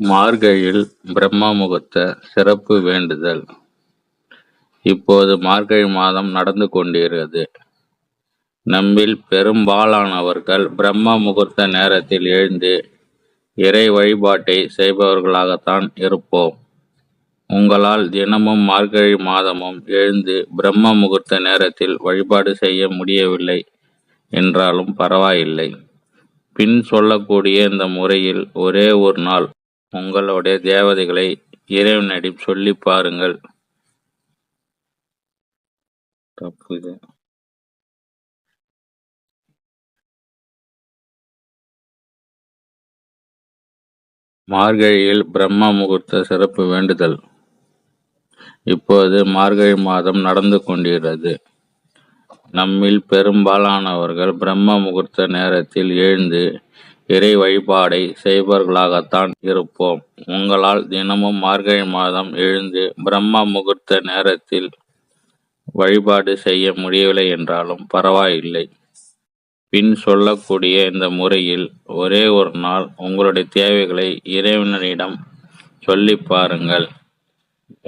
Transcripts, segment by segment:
மார்கழியில் பிரம்ம முகூர்த்த சிறப்பு வேண்டுதல். இப்போது மார்கழி மாதம் நடந்து கொண்டிருக்கிறது. நம்மில் பெரும்பாலானவர்கள் பிரம்ம முகூர்த்த நேரத்தில் எழுந்து இறை வழிபாட்டை செய்பவர்களாகத்தான் இருப்போம். உங்களால் தினமும் மார்கழி மாதமும் எழுந்து பிரம்ம முகூர்த்த நேரத்தில் வழிபாடு செய்ய முடியவில்லை என்றாலும் பரவாயில்லை. பின் சொல்லக்கூடிய இந்த முறையில் ஒரே ஒரு நாள் உங்களுடைய தேவதைகளை இறைவனிடம் சொல்லி பாருங்கள். மார்கழியில் பிரம்ம முகூர்த்த சிறப்பு வேண்டுதல். இப்போது மார்கழி மாதம் நடந்து கொண்டிருக்கிறது. நம்மில் பெரும்பாலானவர்கள் பிரம்ம முகூர்த்த நேரத்தில் எழுந்து இறை வழிபாடை செய்பவர்களாகத்தான் இருப்போம். உங்களால் தினமும் மார்கழி மாதம் எழுந்து பிரம்ம முகூர்த்த நேரத்தில் வழிபாடு செய்ய முடியவில்லை என்றாலும் பரவாயில்லை. பின் சொல்லக்கூடிய இந்த முறையில் ஒரே ஒரு நாள் உங்களுடைய தேவைகளை இறைவனிடம் சொல்லி பாருங்கள்.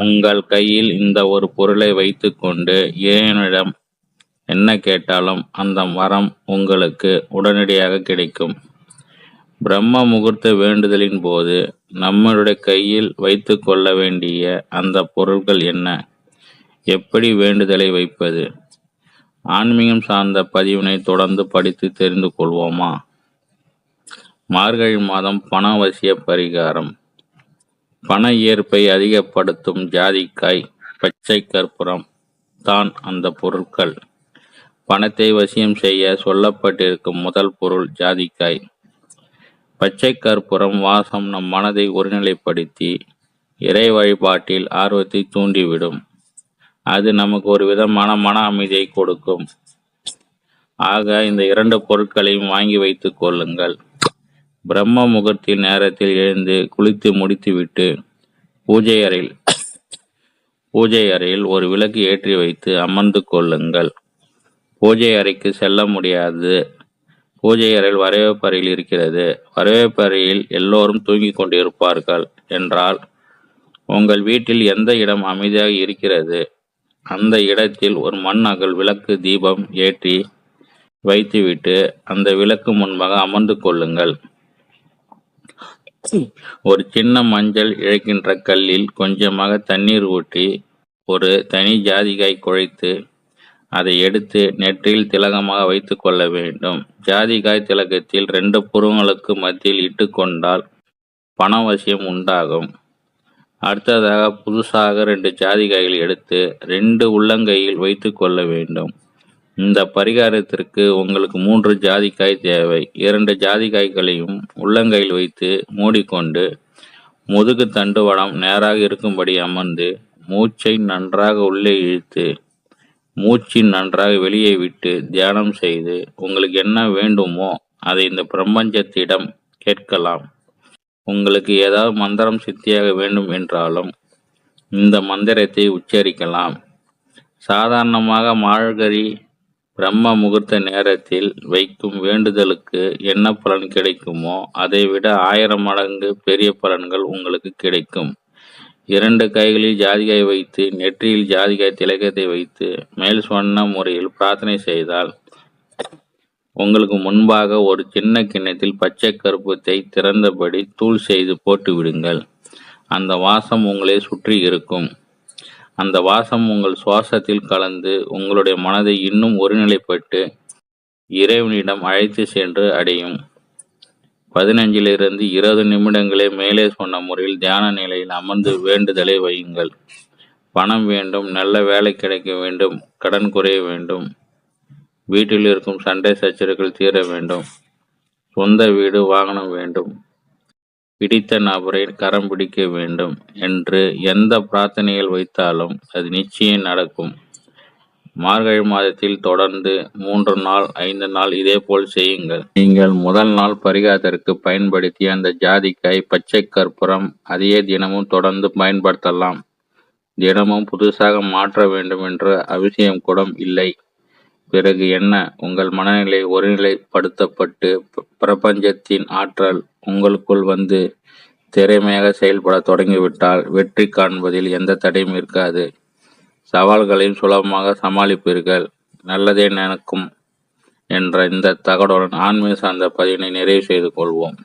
உங்கள் கையில் இந்த ஒரு பொருளை வைத்து கொண்டு இறைவனிடம் என்ன கேட்டாலும் அந்த வரம் உங்களுக்கு உடனடியாக கிடைக்கும். பிரம்ம முகூர்த்த வேண்டுதலின் போது நம்மளுடைய கையில் வைத்து கொள்ள வேண்டிய அந்த பொருட்கள் என்ன, எப்படி வேண்டுதலை வைப்பது, ஆன்மீகம் சார்ந்த பதிவினை தொடர்ந்து படித்து தெரிந்து கொள்வோமா? மார்கழி மாதம் பணவசிய பரிகாரம். பண ஈர்ப்பை அதிகப்படுத்தும் ஜாதிக்காய், பச்சை கற்பூரம் தான் அந்த பொருட்கள். பணத்தை வசியம் செய்ய சொல்லப்பட்டிருக்கும் முதல் பொருள் ஜாதிக்காய். பச்சை கற்பூரம் வாசம் நம் மனதை ஒருநிலைப்படுத்தி இறை வழிபாட்டில் ஆர்வத்தை தூண்டிவிடும். அது நமக்கு ஒரு விதமான மன அமைதியை கொடுக்கும். ஆக இந்த இரண்டு பொருட்களையும் வாங்கி வைத்துக் கொள்ளுங்கள். பிரம்ம முகூர்த்த நேரத்தில் எழுந்து குளித்து முடித்துவிட்டு பூஜை அறையில் ஒரு விளக்கு ஏற்றி வைத்து அமர்ந்து கொள்ளுங்கள். பூஜை அறைக்கு செல்ல முடியாது. பூஜை அறையில் வரவேற்பறையில் இருக்கிறது. வரவேற்பறையில் எல்லோரும் தூங்கிக் கொண்டிருப்பார்கள் என்றால் உங்கள் வீட்டில் எந்த இடம் அமைதியாக இருக்கிறது அந்த இடத்தில் ஒரு மண் அகல் விளக்கு தீபம் ஏற்றி வைத்துவிட்டு அந்த விளக்கு முன்பாக அமர்ந்து கொள்ளுங்கள். ஒரு சின்ன மஞ்சள் இழைக்கின்ற கல்லில் கொஞ்சமாக தண்ணீர் ஊற்றி ஒரு தனி ஜாதிக்காய் குழைத்து அதை எடுத்து நெற்றியில் திலகமாக வைத்து கொள்ள வேண்டும். ஜாதிக்காய் திலகத்தில் 2 புருவங்களுக்கு மத்தியில் இட்டு கொண்டால் பணவசியம் உண்டாகும். அடுத்ததாக புதுசாக 2 ஜாதிக்காய்கள் எடுத்து 2 உள்ளங்கையில் வைத்து கொள்ள வேண்டும். இந்த பரிகாரத்திற்கு உங்களுக்கு 3 ஜாதிக்காய் தேவை. 2 ஜாதிக்காய்களையும் உள்ளங்கையில் வைத்து மூடிக்கொண்டு முதுகு தண்டுவடம் நேராக இருக்கும்படி அமர்ந்து மூச்சை நன்றாக உள்ளே இழுத்து மூச்சின் நன்றாக வெளியே விட்டு தியானம் செய்து உங்களுக்கு என்ன வேண்டுமோ அதை இந்த பிரபஞ்சத்திடம் கேட்கலாம். உங்களுக்கு ஏதாவது மந்திரம் சித்தியாக வேண்டும் என்றாலும் இந்த மந்திரத்தை உச்சரிக்கலாம். சாதாரணமாக மார்கழி பிரம்ம முகூர்த்த நேரத்தில் வைக்கும் வேண்டுதலுக்கு என்ன பலன் கிடைக்குமோ அதை விட 1000 மடங்கு பெரிய பலன்கள் உங்களுக்கு கிடைக்கும். 2 கைகளில் ஜாதிக்காய் வைத்து நெற்றியில் ஜாதிக்காய் திலகத்தை வைத்து மேல் சொன்ன முறையில் பிரார்த்தனை செய்தால் உங்களுக்கு முன்பாக ஒரு சின்ன கிண்ணத்தில் பச்சை கற்பூரத்தை திறந்தபடி தூள் செய்து போட்டு விடுங்கள். அந்த வாசம் உங்களை சுற்றி இருக்கும். அந்த வாசம் உங்கள் சுவாசத்தில் கலந்து உங்களுடைய மனதை இன்னும் ஒருநிலைப்பட்டு இறைவனிடம் அழைத்து சென்று அடையும். 15 - 20 நிமிடங்களே மேலே சொன்ன முறையில் தியான நிலையில் அமர்ந்து வேண்டுதலை வையுங்கள். பணம் வேண்டும், நல்ல வேலை கிடைக்க வேண்டும், கடன் குறைய வேண்டும், வீட்டில் இருக்கும் சண்டை சச்சரவுகள் தீர வேண்டும், சொந்த வீடு வாகனம் வேண்டும், பிடித்த நபரை கரம் பிடிக்க வேண்டும் என்று எந்த பிரார்த்தனைகள் வைத்தாலும் அது நிச்சயம் நடக்கும். மார்கழி மாதத்தில் தொடர்ந்து 3 நாள் 5 நாள் இதே போல் செய்யுங்கள். நீங்கள் முதல் நாள் பரிகாரத்திற்கு பயன்படுத்திய அந்த ஜாதிக்காய், பச்சை கற்பூரம் அதையே தினமும் தொடர்ந்து பயன்படுத்தலாம். தினமும் புதுசாக மாற்ற வேண்டும் என்ற அவசியம் கூட இல்லை. பிறகு என்ன, உங்கள் மனநிலை ஒருநிலைப்படுத்தப்பட்டு பிரபஞ்சத்தின் ஆற்றல் உங்களுக்குள் வந்து திறமையாக செயல்பட தொடங்கிவிட்டால் வெற்றி காண்பதில் எந்த தடையும் இருக்காது. சவால்களையும் சுலபமாக சமாளிப்பீர்கள். நல்லதே நடக்கும் என்ற இந்த தகவலுடன் ஆன்மீக சார்ந்த பதிவினை நிறைவு செய்து கொள்வோம்.